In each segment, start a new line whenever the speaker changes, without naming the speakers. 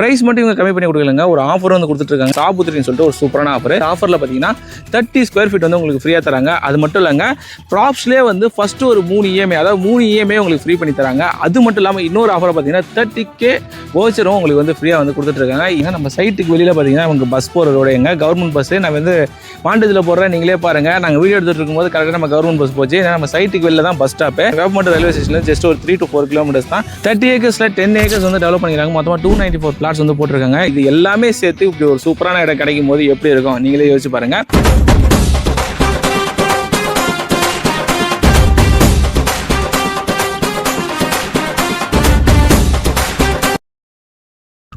Price மட்டும் இவங்க கம்மி பண்ணி கொடுக்கலங்க. ஒரு ஆஃபர் வந்து கொடுத்துட்ருக்காங்க. சாபுத்திரின்னு சொல்லிட்டு ஒரு சூப்பரான ஆஃபர். ஆஃபரில் பார்த்தீங்கன்னா 30 ஸ்கொயர் ஃபீட் வந்து உங்களுக்கு ஃப்ரீயாக தராங்க. அது மட்டும் இல்லைங்க, ப்ராப்ஸ்லேயே வந்து ஃபஸ்ட்டு ஒரு 3 இஎம்ஐ, அதாவது 3 இஎம்ஐ உங்களுக்கு ஃப்ரீ பண்ணி தராங்க. அது மட்டும் இல்லாமல் இன்னொரு ஆஃபர் பார்த்தீங்கன்னா 30K வவுச்சரும் உங்களுக்கு வந்து ஃப்ரீயாக வந்து கொடுத்துட்ருக்காங்க. ஏன்னா நம்ம சைட்டுக்கு வெளியில் பார்த்தீங்கன்னா நமக்கு பஸ் போகிற ரோடு எங்க கவர்மெண்ட் பஸ்ஸு நான் வந்து வாண்டதில் போடுறேன். நீங்களே பாருங்கள், நாங்கள் வீடியோ எடுத்துகிட்டு இருக்கும்போது கரெக்டாக நம்ம கவர்மெண்ட் பஸ் போச்சு. ஏன்னா நம்ம சைட்டுக்கு வெளியில் தான் பஸ் ஸ்டாப்பு. வேப்பமட்டு ரயில்வே ஸ்டேஷனில் ஜஸ்ட் ஒரு 3 to 4 கிலோமீட்டர்ஸ் தான். 30 ஏக்கர்ஸில் 10 ஏக்கர்ஸ் வந்து டெவலப் பண்ணிக்கிறாங்க. மொத்தமாக 294 பிளாட்ஸ் வந்து போட்டிருக்காங்க. இது எல்லாமே சேர்த்து இப்படி ஒரு சூப்பரான இடம் கிடைக்கும் போது எப்படி இருக்கும் நீங்களே யோசிச்சு பாருங்க.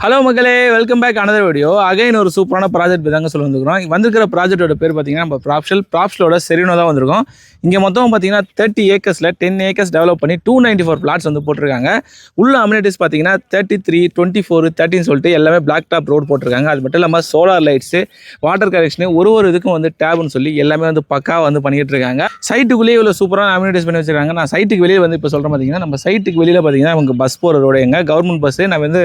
ஹலோ மக்களே, welcome back another video. Again ஒரு சூப்பரான ப்ராஜெக்ட் தாங்க சொல்ல வந்துருக்கோம். வந்திருக்கிற ப்ராஜெக்டோட பேர் பார்த்தீங்கன்னா நம்ம ப்ராப்ஸ்லோட செரினோ தான் வந்திருக்கோம். இங்கே மொத்தம் பார்த்தீங்கன்னா 30 ஏக்கர்ஸில் 10 ஏக்கர்ஸ் டெவலப் பண்ணி 294 பிளாட்ஸ் வந்து போட்டிருக்காங்க. உள்ள அம்யூனிட்டிஸ் பார்த்தீங்கன்னா 33, 24, 13 சொல்லிட்டு எல்லாமே பிளாக் டாப் ரோடு போட்டிருக்காங்க. அது மட்டும் இல்லாமல் சோலார் லைட்ஸு, வாட்டர் கனெக்ஷனு, ஒரு இதுக்கும் வந்து டேப்னு சொல்லி எல்லாமே வந்து பக்காவாக வந்து பண்ணிட்டு இருக்காங்க. சைட்டுக்குள்ளேயே இவ்வளோ சூப்பரான அம்யூனிட்டிஸ் பண்ணி வச்சிருக்காங்க. நான் சைட்டுக்கு வெளியே வந்து இப்போ சொல்கிறேன் பார்த்தீங்கன்னா, நம்ம சைட்டுக்கு வெளியில் பார்த்தீங்கன்னா நமக்கு பஸ் போகிற ரோடு எங்க கவர்மெண்ட் பஸ்ஸு நான் வந்து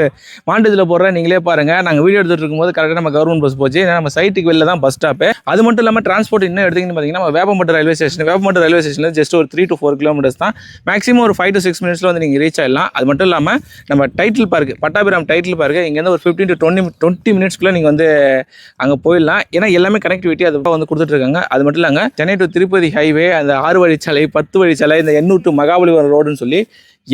வாண்டதில் போடுறேன். நீங்களே பாருங்கள், நாங்கள் வீடியோ எடுத்துகிட்டு இருக்கும்போது கரெக்டாக நம்ம கவர்மெண்ட் பஸ் போச்சு. நம்ம சைட்டுக்கு வெளியில் தான் பஸ் ஸ்டாப்பு. அது மட்டும் இல்லாமல் டிரான்ஸ்போர்ட் இன்னும் எடுத்திங்கன்னு பார்த்தீங்கன்னா நம்ம வேப்பமட்டு ரயில்வே ஸ்டேஷனில் ஜஸ்ட் ஒரு 3 to 4 கிலோமீட்டர்ஸ் தான். மேக்ஸிமம் ஒரு 5 to 6 மினிட்ஸில் வந்து நீங்கள் ரீச் ஆகிடலாம். அது மட்டும் இல்லாமல் நம்ம title park, Pattabiram title park இங்கேருந்து ஒரு 15 to 20 மினிட்ஸ்க்குள்ளே நீங்கள் வந்து அங்கே போயிடலாம். ஏன்னா எல்லாமே கனெக்டிவிட்டி அது வந்து கொடுத்துட்ருக்காங்க. அது மட்டும் இல்லாமல் சென்னை டு திருப்பதி ஹைவே, அந்த 6 வழிச்சாலை, 10 வழிச்சாலை, இந்த 800 to மகாபலிபுரம் ரோடுன்னு சொல்லி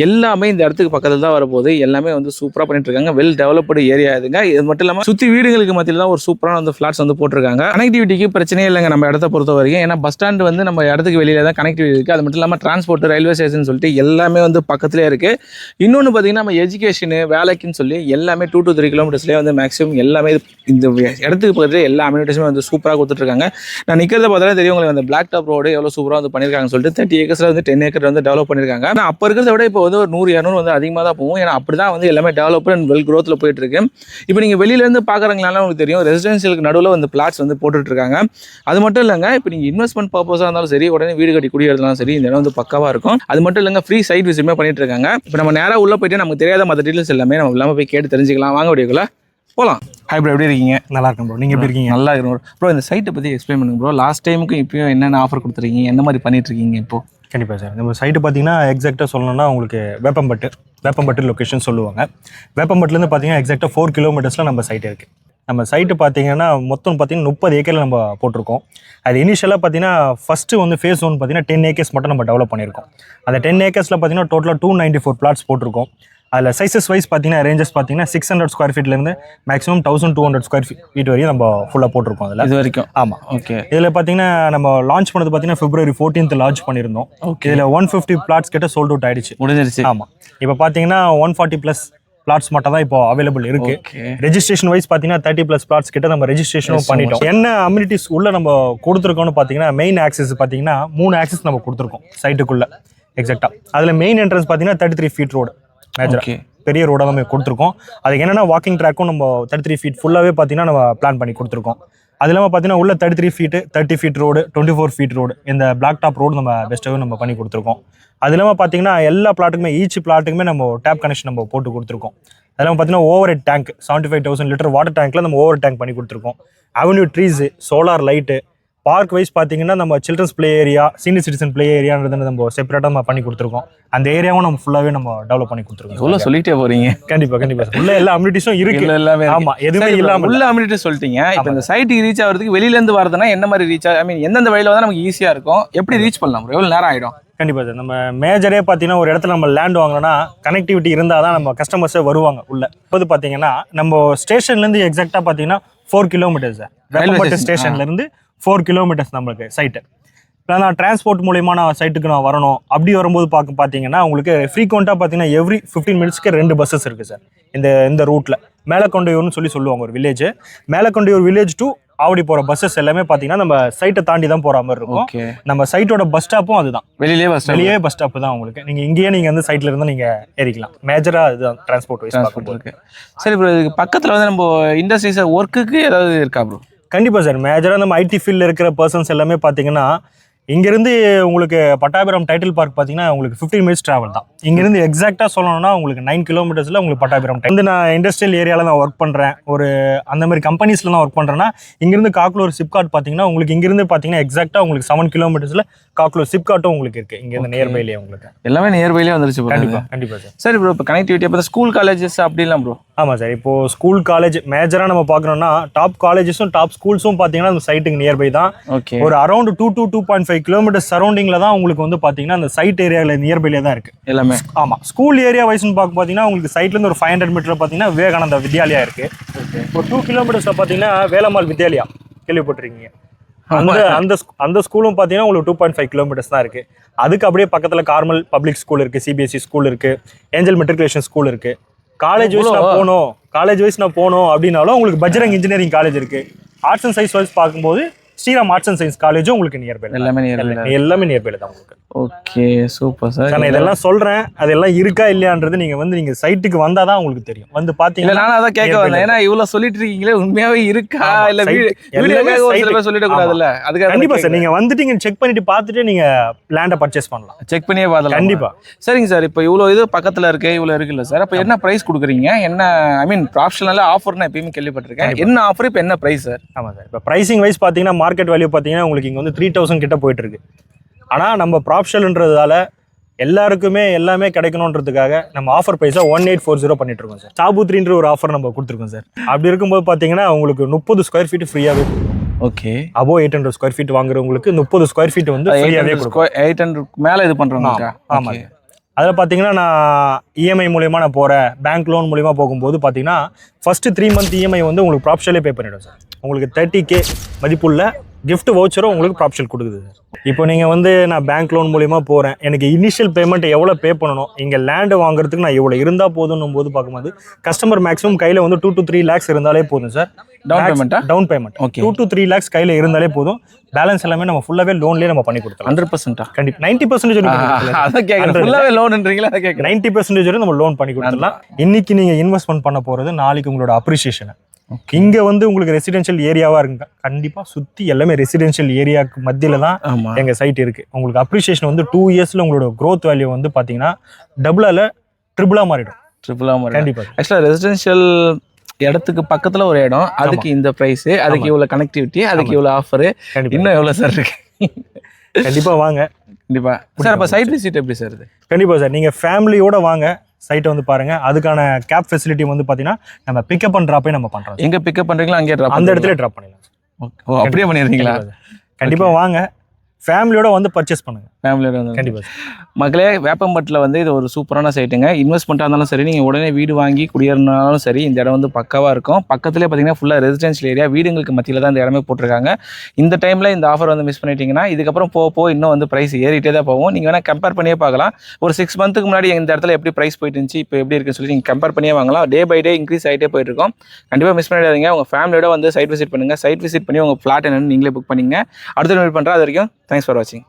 எல்லாமே இந்த இடத்துக்கு பக்கத்தில் தான் வரப்போகுது. எல்லாமே வந்து சூப்பராக பண்ணிட்டு இருக்காங்க. வெல் டெவலப்டு ஏரியா இதுங்க. இது மட்டும் இல்லாமல் சுற்றி வீடுகளுக்கு மத்தியில் தான் ஒரு சூப்பரான வந்து ஃபிளாட்ஸ் வந்து போட்டிருக்காங்க. கனெக்டிவிட்டிக்கு பிரச்சனையே இல்லைங்க நம்ம இடத்த பொறுத்த வரைக்கும். ஏன்னா பஸ் ஸ்டாண்ட் வந்து நம்ம இடத்துக்கு வெளியில தான் கனெக்டிவிட்டி இருக்குது. அது மட்டும் இல்லாமல் டிரான்ஸ்போர்ட், ரயில்வே ஸ்டேஷன் சொல்லிட்டு எல்லாமே வந்து பக்கத்துலேயே இருக்குது. இன்னொன்று பார்த்தீங்கன்னா நம்ம எஜுகேஷனு, வேலைக்குன்னு சொல்லி எல்லாமே 2 to 3 கிலோமீட்டர்ஸ்லேயே வந்து மேக்ஸிமம் எல்லாமே இந்த இடத்துக்கு பக்கத்தில் எல்லா அம்யூனிட்டிஸுமே வந்து சூப்பராக கொடுத்துட்ருக்காங்க. நான் நிற்கிறத பார்த்தாலே தெரியும் உங்களுக்கு அந்த பிளாக் டாப் ரோடு எவ்வளோ சூப்பராக வந்து பண்ணியிருக்காங்கன்னு சொல்லிட்டு 30 ஏக்கர்ஸில் வந்து 10 ஏக்கர் வந்து டெவலப் பண்ணியிருக்காங்க. ஆனால் அப்போ இருக்கிறத விட இப்போ வந்து ஒரு 100-200 வந்து அதிகமாக தான் போகும். ஏன்னா அப்படி தான் வந்து எல்லாமே டெவலப்டு அண்ட் வெல் க்ரோத்தில் போயிட்டு இருக்கு. இப்போ நீங்கள் வெளியிலேருந்து பார்க்குறவங்களால உங்களுக்கு தெரியும், ரெசிடென்ஷியலுக்கு நடுவில் வந்து பிளாட்ஸ் வந்து போட்டுட்ருக்காங்க. அது மட்டும் இல்லைங்க, இப்போ நீங்கள் இன்வெஸ்ட்மெண்ட் பர்பஸாக இருந்தாலும் சரி, உடனே வீடு கட்டி குடியேறதுனாலும் சரி, இந்த இடம் வந்து பக்காவாக இருக்கும். அது மட்டும் இல்லைங்க, ஃப்ரீ சைட் விசிட்டுமே பண்ணிட்டு இருக்காங்க. இப்போ நம்ம நேராக உள்ளே போயிட்டு நமக்கு தெரியாத மற்ற டீட்டெயில்ஸ் எல்லாமே நம்ம இல்லாமல் போய் கேட்டு தெரிஞ்சுக்கலாம். வாங்க வீடியோக்குள்ள போகலாம். ஹாய் ப்ரோ, எப்படி இருக்கீங்க?
நல்லா இருக்கும் ப்ரோ. நீங்கள் எப்படி இருக்கீங்க?
நல்லா இருக்கும் ப்ரோ. இந்த சைட்டை பற்றி எக்ஸ்பிளைன் பண்ணுங்க ப்ரோ. லாஸ்ட் டைமுக்கும் இப்போயும் என்னென்ன ஆஃபர் கொடுத்துருக்கீங்க, என்ன மாதிரி பண்ணிட்டு இருக்கீங்க இப்போ?
கண்டிப்பாக சார். நம்ம சைட்டு பார்த்தீங்கன்னா எக்ஸாக்டாக சொல்லணும்னா உங்களுக்கு வேப்பம்பட்டு லொக்கேஷன் சொல்லுவாங்க. வேப்பம்பட்டுலேருந்து பார்த்தீங்கன்னா எக்ஸாக்டாக 4 கிலோமீட்டர்ஸில் நம்ம சைட் இருக்குது. நம்ம சைட்டு பார்த்தீங்கன்னா மொத்தம் பார்த்தீங்கன்னா 30 ஏக்கரில் நம்ம போட்டிருக்கோம். அது இனிஷியலாக பார்த்தீங்கன்னா ஃபஸ்ட்டு வந்து ஃபேஸ் 1 பார்த்தீங்கன்னா 10 ஏக்கர்ஸ் மட்டும் நம்ம டெவலப் பண்ணியிருக்கோம். அந்த 10 ஏக்கர்ஸில் பார்த்தீங்கன்னா டோட்டலாக 294 பிளாட்ஸ் போட்டிருக்கோம். அதில் சைஸஸ் வைஸ் பார்த்தீங்கன்னா ரேஞ்சஸ் பார்த்தீங்கன்னா 600 ஸ்கொயர் ஃபீட்லேருந்து மேக்ஸிமம் 1200 ஸ்கொயர் ஃபீட் வரையும் நம்ம ஃபுல்லாக போட்டிருக்கோம். அதில்
இது வரைக்கும்
ஆமாம். ஓகே. இதில் பார்த்தீங்கன்னா நம்ம லான்ச் பண்ணது பார்த்தீங்கன்னா February 14th லான்ச் பண்ணியிருந்தோம். ஓகே. இதில் 150 பிளாட்ஸ் கிட்ட சோல்ட் அவுட் ஆயிடுச்சு, முடிஞ்சிருச்சு. ஆமாம். இப்போ பார்த்தீங்கன்னா 140+ பிளாட்ஸ் மட்டும் தான் இப்போ அவைலபிள் இருக்கு. ரெஜிஸ்ட்ரேஷன் வைஸ் பார்த்தீங்கன்னா 30+ பிளாட்ஸ் கிட்ட நம்ம ரெஜிஸ்ட்ரேஷனும் பண்ணிட்டோம். என்ன அம்யூனிட்டிஸ் உள்ள நம்ம கொடுத்துருக்கோம்னு பார்த்தீங்கன்னா மெயின் ஆக்சஸ் பார்த்தீங்கன்னா 3 ஆக்சஸ் நம்ம கொடுத்துருக்கோம் சைட்டுக்குள்ள எக்ஸாக்டா. அதில் மெயின் என்ட்ரன்ஸ் பார்த்தீங்கன்னா 33 ஃபீட் ரோடு, மேஜர் பெரிய ரோடாக நம்ம கொடுத்துருக்கோம். அதுக்கு என்னென்னா வாக்கிங் ட்ராக்கும் நம்ம 33 ஃபீட் ஃபுல்லாகவே பார்த்தீங்கன்னா நம்ம பிளான் பண்ணி கொடுத்துருக்கோம். அது இல்லாமல் பார்த்தீங்கன்னா உள்ள 33 feet, 30 feet road, 24 feet road, இந்த பிளாக் டாப் ரோடு நம்ம பெஸ்ட்டாகவே நம்ம பண்ணி கொடுத்துருக்கோம். அது இல்லாமல் பார்த்தீங்கன்னா எல்லா பிளாட்டுக்குமே ஈச் பிளாட்டுக்குமே நம்ம டேப் கனெக்ஷன் நம்ம போட்டு கொடுத்துருக்கோம். அது இல்லாமல் பார்த்தீங்கன்னா overhead tank 75,000 litre water டேங்க்கில் நம்ம ஓவர் டேங்க் பண்ணி கொடுத்துருக்கோம். Avenue trees, solar light, park wise பார்த்தீங்கன்னா நம்ம children's play area, senior citizen play ஏரியான்றது நம்ம செப்பரேட்டாக நம்ம பண்ணி கொடுத்துருக்கோம். அந்த ஏரியாவும் நம்ம ஃபுல்லாகவே நம்ம டெவலப் பண்ணி கொடுத்துருக்கோம்.
உள்ள சொல்லிட்டே போறீங்க.
கண்டிப்பாக உள்ள எல்லா அம்யூனிட்டிஸும் இருக்கு.
எல்லாமே
ஆமாம், எதுவுமே இல்லாமல்
உள்ள அம்யூனிட்டி சொல்லிட்டீங்க. இப்போ இந்த சைட்டுக்கு ரீச் ஆகிறதுக்கு வெளியிலேருந்து வரதுன்னா என்ன மாதிரி ரீச் ஐ மீன் எந்தெந்த வழியில் வந்து நமக்கு ஈஸியாக இருக்கும், எப்படி ரீச் பண்ணலாம், எவ்வளோ நேரம் ஆகிடும்?
கண்டிப்பாக சார். நம்ம மேஜரே பார்த்தீங்கன்னா ஒரு இடத்துல நம்ம லேண்ட் வாங்கினோன்னா கனெக்டிவிட்டி இருந்தால் தான் நம்ம கஸ்டமர்ஸே வருவாங்க உள்ள. இப்போது பார்த்தீங்கன்னா நம்ம ஸ்டேஷன்லேருந்து எக்ஸாக்டாக பார்த்தீங்கன்னா 4 கிலோமீட்டர்ஸ் சார். வேப்பம்பட்டு ஸ்டேஷன்லேருந்து 4 கிலோமீட்டர்ஸ் நம்மளுக்கு சைட்டு. இப்போ நான் டிரான்ஸ்போர்ட் மூலிமா நான் சைட்டுக்கு நான் வரணும் அப்படி வரும்போது பார்த்தீங்கன்னா உங்களுக்கு ஃப்ரீக்வெண்ட்டாக பார்த்தீங்கன்னா எவ்ரி 15 மினிட்ஸ்க்கு 2 பஸ்ஸஸ் இருக்குது சார். இந்த ரூட்டில் மேலக்கொண்டையூர்னு சொல்லுவாங்க ஒரு வில்லேஜ். மேலக்கொண்டையூர் வில்லேஜ் டு ஆவடி போகிற பஸ்ஸஸ் எல்லாமே பார்த்தீங்கன்னா நம்ம சைட்டை தாண்டி தான் போகிற மாதிரி இருக்கும். நம்ம சைட்டோட பஸ் ஸ்டாப்பும் அதுதான், வெளியே பஸ் ஸ்டாப் தான் உங்களுக்கு. நீங்கள் இங்கேயே நீங்கள் வந்து சைட்டில் இருந்து நீங்கள் ஏறிக்கலாம். மேஜராக அதுதான் டிரான்ஸ்போர்ட் வைஸ் பார்க்கும்போது.
சரி ப்ரோ, இதுக்கு பக்கத்தில் வந்து நம்ம இண்டஸ்ட்ரீஸ் ஒர்க்குக்கு ஏதாவது இருக்கா ப்ரோ?
கண்டிப்பாக சார். மேஜராக நம்ம ஐடி ஃபீல்டில் இருக்கிற பர்சன்ஸ் எல்லாமே பார்த்தீங்கன்னா இங்கேருந்து உங்களுக்கு பட்டாபிராம் டைட்டில் பார்க் பார்த்தீங்கன்னா உங்களுக்கு 15 மினிட்ஸ் ட்ராவல் தான். இங்கேருந்து எக்ஸாக்டாக சொல்லணும்னா உங்களுக்கு 9 கிலோமீட்டர்ஸில் உங்களுக்கு பட்டாபிராம் வந்து நான் இண்டஸ்ட்ரியல் ஏரியாவில் தான் ஒர்க் பண்ணுறேன். ஒரு அந்த மாதிரி கம்பெனிஸில் தான் ஒர்க் பண்ணுறேன்னா இங்கேருந்து காக்லூர் சிப்காட் பார்த்தீங்கன்னா உங்களுக்கு இங்கேருந்து பார்த்தீங்கன்னா எக்ஸாக்டாக உங்களுக்கு 7 கிலோமீட்டர்ஸில் காக்லூர் சிப்காட்டும் உங்களுக்கு இருக்குது. இங்கேருந்து நியர்பைலேயே உங்களுக்கு
எல்லாமே நியர்பைலேயே வந்துருச்சு.
கண்டிப்பாக சார்.
சரி ப்ரோ, இப்போ கனெக்டிவிட்டி அப்போ ஸ்கூல் காலேஜஸ் அப்படிலாம் ப்ரோ?
ஆமாம் சார். இப்போது ஸ்கூல் காலேஜ் மேஜராக நம்ம பார்க்குறோம்னா டாப் காலேஜஸும் டாப் ஸ்கூல்ஸும் பார்த்தீங்கன்னா அந்த சைட்டுக்கு நியர்பை தான்.
ஓகே.
ஒரு அரௌண்ட் 2 to 2.5 கிலோமீட்டர் சரௌண்டிங்கில் தான் உங்களுக்கு வந்து பார்த்தீங்கன்னா அந்த சைட் ஏரியாவில் நியர்பைலே தான் இருக்குது
எல்லாமே.
ஆமாம். ஸ்கூல் ஏரியா வைஸ்னு பார்த்தீங்கன்னா உங்களுக்கு சைட்லேருந்து ஒரு 500 மீட்டரில் பார்த்தீங்கன்னா விவேகானந்தா வித்யாலயா இருக்குது. ஒரு 2 கிலோமீட்டர்ஸில் பார்த்தீங்கன்னா வேலம்மாள் வித்யாலயா கேள்விப்பட்டிருக்கீங்க. அந்த ஸ்கூலும் பார்த்தீங்கன்னா உங்களுக்கு 2.5 கிலோமீட்டர்ஸ் தான் இருக்குது. அதுக்கு அப்படியே பக்கத்தில் கார்மல் பப்ளிக் ஸ்கூல் இருக்குது, சிபிஎஸ்சி ஸ்கூல் இருக்குது, ஏஞ்சல் மெட்ரிகுலேஷன் ஸ்கூல் இருக்குது. காலேஜ் வைஸ் நான் போனோம் அப்படின்னாலும் உங்களுக்கு பஜ்ரங் இன்ஜினியரிங் காலேஜ் இருக்குது. ஆர்ட்ஸ் அண்ட் சயின்ஸ் வைஸ் பார்க்கும்போது ஸ்ரீராம் ஆர்ட்ஸ் அண்ட் சயின்ஸ் காலேஜும் உங்களுக்கு நியர்பை. எல்லாமே நியர்பைல தான் உங்களுக்கு.
Okay, super sir.
நான் இதெல்லாம் சொல்றேன், அதெல்லாம் இருக்கா இல்லையான்றது நீங்க சைட்டுக்கு வந்தாதான் உங்களுக்கு தெரியும். வந்து பாத்தீங்கன்னா
நான் அதான் கேட்க வந்தேன். ஏன்னா இவ்வளவு சொல்லிட்டு இருக்கீங்களே, உண்மையாவே இருக்கா இல்ல வீடியோக்காக சொல்லிட கூடாதுல்ல? அதுக்கு
கண்டிப்பா சார். நீங்க வந்துட்டு செக் பண்ணிட்டு பார்த்துட்டு நீங்க லேண்டை பர்ச்சேஸ் பண்ணலாம்.
செக் பண்ணியே பார்க்கலாம்.
கண்டிப்பா.
சரிங்க சார். இப்போ இவ்வளவு இது பக்கத்துல இருக்கு, இவ்வளவு இருக்குல்ல சார், அப்ப என்ன பிரைஸ் கொடுக்குறீங்க? என்ன ஐ மீன் ப்ராப்ஷனல் ஆஃபர் நான் எப்பயுமே கேள்விப்பட்டிருக்கேன். என்ன ஆஃபர், இப்போ என்ன பிரைஸ் சார்?
ஆமா சார். இப்போ பிரைசிங் வைஸ் பாத்தீங்கன்னா மார்க்கெட் வேல்யூ பாத்தீங்கன்னா உங்களுக்கு இங்க வந்து 3000 கிட்ட போயிட்டு இருக்கு. ஆனால் நம்ம ப்ராப்ஷல்ன்றதால எல்லாருக்குமே எல்லாமே கிடைக்கணுன்றதுக்காக நம்ம ஆஃபர் ப்ரைஸாக 1840 பண்ணிட்டு இருக்கோம் சார். சாபுத்ரின்ற ஒரு ஆஃபர் நம்ம கொடுத்துருக்கோம் சார். அப்படி இருக்கும்போது பார்த்தீங்கன்னா உங்களுக்கு 30 ஸ்கொயர் ஃபீட் ஃப்ரீயாகவே கொடுக்கும்.
ஓகே.
அபோவ் 800 ஸ்கொயர் ஃபீட் வாங்குறவங்களுக்கு 30 ஸ்கொயர் ஃபீட் வந்து ஃப்ரீயாகவே கொடுக்கும்.
800 மேலே இது பண்ணுறோம்.
ஆமாம். அதில் பார்த்தீங்கன்னா நான் இஎம்ஐ மூலியமாக நான் போகிறேன், பேங்க் லோன் மூலியமாக போகும்போது பார்த்தீங்கன்னா ஃபர்ஸ்ட் 3 மந்த் இஎம்ஐ வந்து உங்களுக்கு ப்ராப்ஷலே பே பண்ணிவிடும் சார். உங்களுக்கு 30K மதிப்புள்ள கிஃப்ட் வவுச்சரும் உங்களுக்கு ப்ராப்ஷல் கொடுக்குது சார். இப்போ நீங்கள் வந்து நான் பேங்க் லோன் மூலியமாக போகிறேன், எனக்கு இனிஷியல் பேமெண்ட் எவ்வளோ பே பண்ணணும், இங்கே லேண்டு வாங்குறதுக்கு நான் இவ்வளோ இருந்தால் போதும் போது பார்க்கும்போது கஸ்டமர் மேக்ஸிமம் கையில் வந்து 2 to 3 lakhs இருந்தாலே போதும் sir. Down payment 2 to 3 lakhs கையில் இருந்தாலே போதும். பேலன்ஸ் எல்லாமே நம்ம ஃபுல்லாகவே லோன்லேயே நம்ம பண்ணி கொடுத்தோம்.
100%.
கண்டிப்பாக 90%
லோன்ன்றீங்களா?
90% நம்ம லோன் பண்ணி கொடுத்துடலாம். இன்னைக்கு நீங்கள் இன்வெஸ்ட்மெண்ட் பண்ண போகிறது நாளைக்கு உங்களோட அப்ரிசியேஷன். இங்க வந்து உங்களுக்கு ரெசிடென்ஷியல் ஏரியாவா இருக்குங்க. கண்டிப்பா சுத்தி எல்லாமே ரெசிடென்ஷியல் ஏரியாவுக்கு மத்தியில தான் எங்க சைட் இருக்கு. உங்களுக்கு அப்ரிசியேஷன் வந்து 2 இயர்ஸ்ல உங்களோட க்ரோத் வேல்யூ வந்து பாத்தீங்கன்னா டபுளால ட்ரிபிளா மாறிடும். கண்டிப்பா.
ஆக்சுவலா ரெசிடென்ஷியல் இடத்துக்கு பக்கத்துல ஒரு இடம், அதுக்கு இந்த பிரைஸ், அதுக்கு இவ்வளவு கனெக்டிவிட்டி, அதுக்கு இவ்வளவு ஆஃபர், இன்னும் எவ்வளவு சார் இருக்கு?
கண்டிப்பா வாங்க.
கண்டிப்பா சார். அப்ப சைட் விசிட் எப்படி சார்?
கண்டிப்பா சார். நீங்க ஃபேமிலியோட வாங்க, சைட்டை வந்து பாருங்க. அதுக்கான கேப் ஃபெசிலிட்டி வந்து பாத்தீங்கன்னா நம்ம பிக்கப் அண்ட் ட்ராப்பே நம்ம பண்றோம்.
எங்க பிக்கப் பண்றீங்களோ அங்கே ட்ராப்,
அந்த இடத்துல ட்ராப் பண்ணிடலாம்.
ஓ, அப்படியே பண்ணிடுறீங்களா?
கண்டிப்பா வாங்க, ஃபேமிலியோட வந்து பர்ச்சேஸ் பண்ணுங்க.
ஃபேமிலியோட வந்து
கண்டிப்பா.
மக்களே, வேப்பம்பட்டில் வந்து இது ஒரு சூப்பரான சைட்டுங்க. இன்வெஸ்ட்மெண்ட்டாக இருந்தாலும் சரி, நீங்கள் உடனே வீடு வாங்கி குடியேறினாலும் சரி, இந்த இடம் வந்து பக்காவாக இருக்கும். பக்கத்துலேயே பார்த்தீங்கன்னா ஃபுல்லாக ரெசிடென்ஷியல் ஏரியா, வீடுங்களுக்கு மத்தியில் தான் இந்த இடமே போட்டிருக்காங்க. இந்த டைமில் இந்த ஆஃபர் வந்து மிஸ் பண்ணிட்டீங்கன்னா இதுக்கப்புறம் போக இன்னும் வந்து ப்ரைஸ் ஏறிட்டே தான் போகும். நீங்கள் வேணால் கம்பேர் பண்ணியே பார்க்கலாம். ஒரு 6 மந்த்துக்கு முன்னாடி இந்த இடத்துல எப்படி ப்ரைஸ் போயிட்டு இருந்துச்சு, இப்போ எப்படி இருக்குன்னு சொல்லி நீங்கள் கம்பேர் பண்ணியே வாங்கலாம். டே பை டே இன்க்ரீஸ் ஆகிட்டே போயிட்டு இருக்கும். கண்டிப்பாக மிஸ் பண்ணிடாதீங்க. உங்கள் ஃபேமிலியோட வந்து சைட் விசிட் பண்ணுங்கள். சைட் விசிட் பண்ணி உங்கள் ஃப்ளாட் என்னன்னு நீங்களே புக் பண்ணிங்க. அடுத்த மீட் பண்ணுறேன். அது வரைக்கும் தேங்க்ஸ் ஃபார் வாட்சிங்.